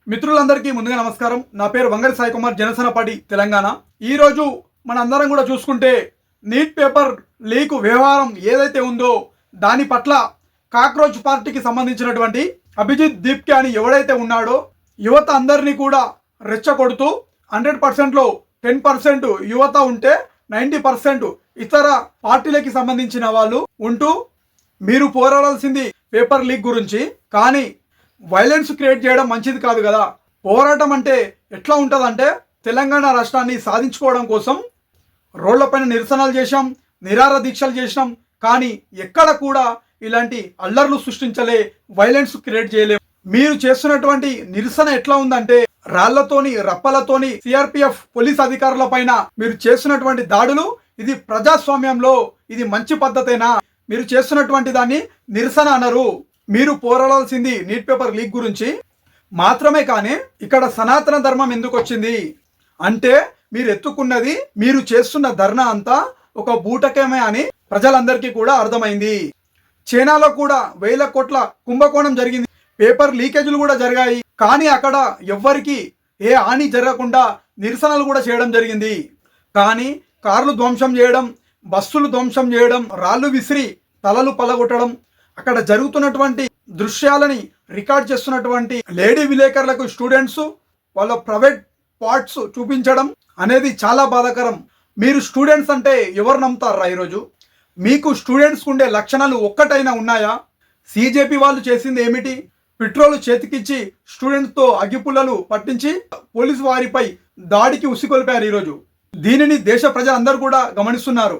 మిత్రులందరికీ ముందుగా నమస్కారం. నా పేరు వంగరి సాయి కుమార్, జనసేన పార్టీ తెలంగాణ. ఈ రోజు మనందరం కూడా చూసుకుంటే నీట్ పేపర్ లీక్ వ్యవహారం ఏదైతే ఉందో దాని పట్ల కాక్రోచ్ పార్టీకి సంబంధించినటువంటి అభిజిత్ దీప్కే అని ఎవడైతే ఉన్నాడో యువత అందరినీ కూడా రెచ్చగొడుతూ 100%లో 10% యువత ఉంటే 90% ఇతర పార్టీలకి సంబంధించిన వాళ్ళు ఉంటూ మీరు పోరాడాల్సింది పేపర్ లీక్ గురించి, కానీ వైలెన్స్ క్రియేట్ చేయడం మంచిది కాదు కదా. పోరాటం అంటే ఎట్లా ఉంటుందంటే తెలంగాణ రాష్ట్రాన్ని సాధించుకోవడం కోసం రోడ్లపైన నిరసనలు చేశాం, నిరాహార దీక్షలు చేసినాం, కానీ ఎక్కడ కూడా ఇలాంటి అల్లర్లు సృష్టించలే, వైలెన్స్ క్రియేట్ చేయలేము. మీరు చేస్తున్నటువంటి నిరసన ఎట్లా ఉందంటే రాళ్లతోని రప్పలతోని సిఆర్పిఎఫ్ పోలీస్ అధికారుల పైన మీరు చేస్తున్నటువంటి దాడులు, ఇది ప్రజాస్వామ్యంలో ఇది మంచి పద్ధతేనా? మీరు చేస్తున్నటువంటి దాన్ని నిరసన అనరు. మీరు పోరాడాల్సింది నీట్ పేపర్ లీక్ గురించి మాత్రమే. కానీ ఇక్కడ సనాతన ధర్మం ఎందుకు వచ్చింది అంటే మీరు ఎత్తుకున్నది, మీరు చేస్తున్న ధర్నా అంతా ఒక బూటకమే అని ప్రజలందరికీ కూడా అర్థమైంది. చైనాలో కూడా 1000 కోట్ల కుంభకోణం జరిగింది, పేపర్ లీకేజీలు కూడా జరిగాయి, కానీ అక్కడ ఎవ్వరికి ఏ హాని జరగకుండా నిరసనలు కూడా చేయడం జరిగింది. కానీ కార్లు ధ్వంసం చేయడం, బస్సులు ధ్వంసం చేయడం, రాళ్ళు విసిరి తలలు పలగొట్టడం, అక్కడ జరుగుతున్నటువంటి దృశ్యాలని రికార్డ్ చేస్తున్నటువంటి లేడీ విలేకరులకు స్టూడెంట్స్ వాళ్ళ ప్రైవేట్ పార్ట్స్ చూపించడం అనేది చాలా బాధాకరం. మీరు స్టూడెంట్స్ అంటే ఎవరు నమ్ముతారా? ఈరోజు మీకు స్టూడెంట్స్కి ఉండే లక్షణాలు ఒక్కటైనా ఉన్నాయా? సిజేపీ వాళ్ళు చేసింది ఏమిటి? పెట్రోల్ చేతికిచ్చి స్టూడెంట్స్తో అగ్గిపుల్లలు పట్టించి పోలీసు వారిపై దాడికి ఉసిగొల్పారు. ఈరోజు దీనిని దేశ ప్రజలందరూ కూడా గమనిస్తున్నారు.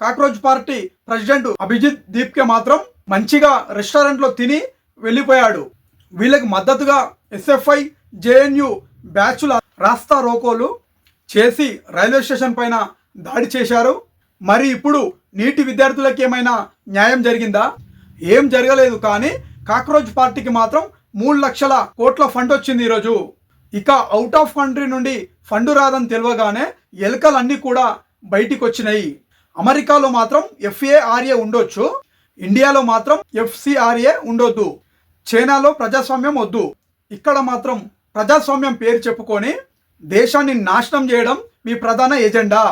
Cockroach party president Abhijit Dipke మాత్రం మంచిగా రెస్టారెంట్లో తిని వెళ్ళిపోయాడు. వీళ్ళకి మద్దతుగా ఎస్ఎఫ్ఐ జేఎన్యు బ్యాచ్ల రాస్తా రోకోలు చేసి రైల్వే స్టేషన్ పైన దాడి చేశారు. మరి ఇప్పుడు నీటి విద్యార్థులకి ఏమైనా న్యాయం జరిగిందా? ఏం జరగలేదు. కానీ కాక్రోచ్ పార్టీకి మాత్రం 3 లక్షల కోట్ల ఫండ్ వచ్చింది ఈరోజు. ఇక అవుట్ ఆఫ్ కంట్రీ నుండి ఫండ్ రాదని తెలియగానే ఎలుకలన్నీ కూడా బయటికి వచ్చినాయి. అమెరికాలో మాత్రం FARA ఉండొచ్చు, ఇండియాలో మాత్రం FCRA ఉండొద్దు. చైనాలో ప్రజాస్వామ్యం వద్దు, ఇక్కడ మాత్రం ప్రజాస్వామ్యం పేరు చెప్పుకొని దేశాన్ని నాశనం చేయడం మీ ప్రధాన ఎజెండా.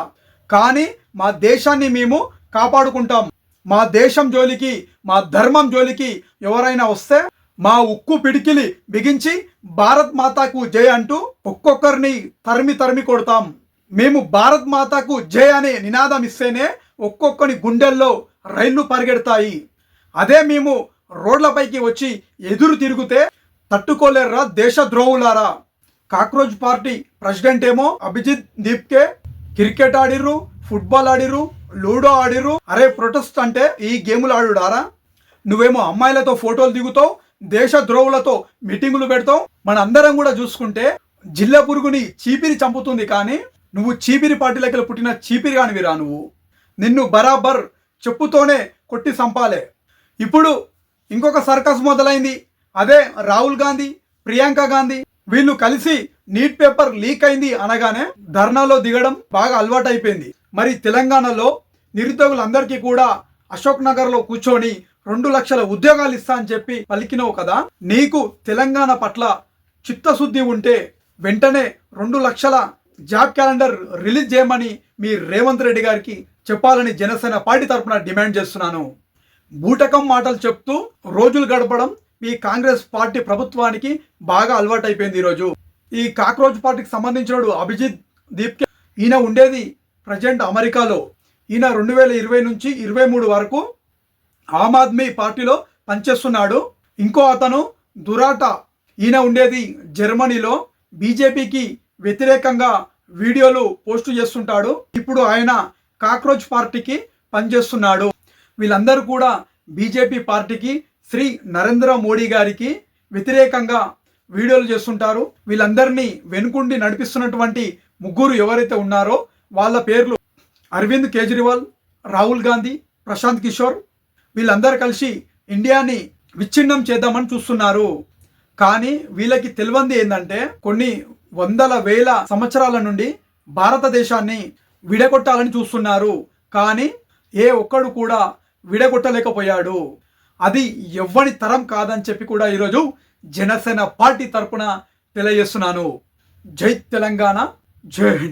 కానీ మా దేశాన్ని మేము కాపాడుకుంటాం. మా దేశం జోలికి, మా ధర్మం జోలికి ఎవరైనా వస్తే మా ఉక్కు పిడికిలి బిగించి భారత్ మాతాకు జై అంటూ ఒక్కొక్కరిని తరిమి కొడతాం. మేము భారత్ మాతాకు జై అనే నినాదం ఇస్తేనే ఒక్కొక్కని గుండెల్లో రైళ్లు పరిగెడతాయి. అదే మేము రోడ్లపైకి వచ్చి ఎదురు తిరిగితే తట్టుకోలేరా దేశద్రోహులారా. కాక్రోచ్ పార్టీ ప్రెసిడెంట్ ఏమో అభిజిత్ దీప్కే క్రికెట్ ఆడిర్రు, ఫుట్బాల్ ఆడిర్రు, లూడో ఆడిర్రు. అరే ప్రొటెస్ట్ అంటే ఈ గేములు ఆడుడారా? నువ్వేమో అమ్మాయిలతో ఫోటోలు దిగుతావు, దేశ ద్రోహులతో మీటింగులు పెడతావు. మన అందరం కూడా చూసుకుంటే జిల్ల పురుగుని చీపిరి చంపుతుంది, కానీ నువ్వు చీపిరి పార్టీలకి పుట్టిన చీపిరి కానివిరా. నువ్వు నిన్ను బరాబర్ చెప్పుతోనే కొట్టి చంపాలే. ఇప్పుడు ఇంకొక సర్కస్ మొదలైంది. అదే రాహుల్ గాంధీ, ప్రియాంక గాంధీ వీళ్ళు కలిసి నీట్ పేపర్ లీక్ అయింది అనగానే ధర్నాలో దిగడం బాగా అలవాటు అయిపోయింది. మరి తెలంగాణలో నిరుద్యోగులందరికీ కూడా అశోక్ నగర్లో కూర్చొని 2 లక్షల ఉద్యోగాలు ఇస్తా అని చెప్పి పలికినవు కదా. నీకు తెలంగాణ పట్ల చిత్తశుద్ధి ఉంటే వెంటనే 2 లక్షల జాబ్ క్యాలెండర్ రిలీజ్ చేయమని మీ రేవంత్ రెడ్డి గారికి చెప్పాలని జనసేన పార్టీ తరఫున డిమాండ్ చేస్తున్నాను. బూటకం మాటలు చెప్తూ రోజులు గడపడం మీ కాంగ్రెస్ పార్టీ ప్రభుత్వానికి బాగా అలవాటు అయిపోయింది. ఈరోజు ఈ కాక్రోచ్ పార్టీకి సంబంధించిన అభిజిత్ దీప్కే ఈయన ఉండేది ప్రజెంట్ అమెరికాలో. ఈయన 2020 నుంచి 23 వరకు ఆమ్ ఆద్మీ పార్టీలో పనిచేస్తున్నాడు. ఇంకో అతను దురాట, ఈయన ఉండేది జర్మనీలో, బీజేపీకి వ్యతిరేకంగా వీడియోలు పోస్టు చేస్తుంటాడు. ఇప్పుడు ఆయన కాక్రోచ్ పార్టీకి పనిచేస్తున్నాడు. వీళ్ళందరూ కూడా బీజేపీ పార్టీకి, శ్రీ నరేంద్ర మోడీ గారికి వ్యతిరేకంగా వీడియోలు చేస్తుంటారు. వీళ్ళందరినీ వెనుకుండి నడిపిస్తున్నటువంటి ముగ్గురు ఎవరైతే ఉన్నారో వాళ్ళ పేర్లు అరవింద్ కేజ్రీవాల్, రాహుల్ గాంధీ, ప్రశాంత్ కిషోర్. వీళ్ళందరూ కలిసి ఇండియాని విచ్ఛిన్నం చేద్దామని చూస్తున్నారు. కానీ వీళ్ళకి తెలియంది ఏంటంటే కొన్ని వందల వేల సంవత్సరాల నుండి భారతదేశాన్ని విడగొట్టాలని చూస్తున్నారు. కానీ ఏ ఒక్కడు కూడా విడగొట్టలేకపోయాడు. అది ఎవ్వని తరం కాదని చెప్పి కూడా ఈరోజు జనసేన పార్టీ తరపున తెలియజేస్తున్నాను. జై తెలంగాణ, జై హింద్.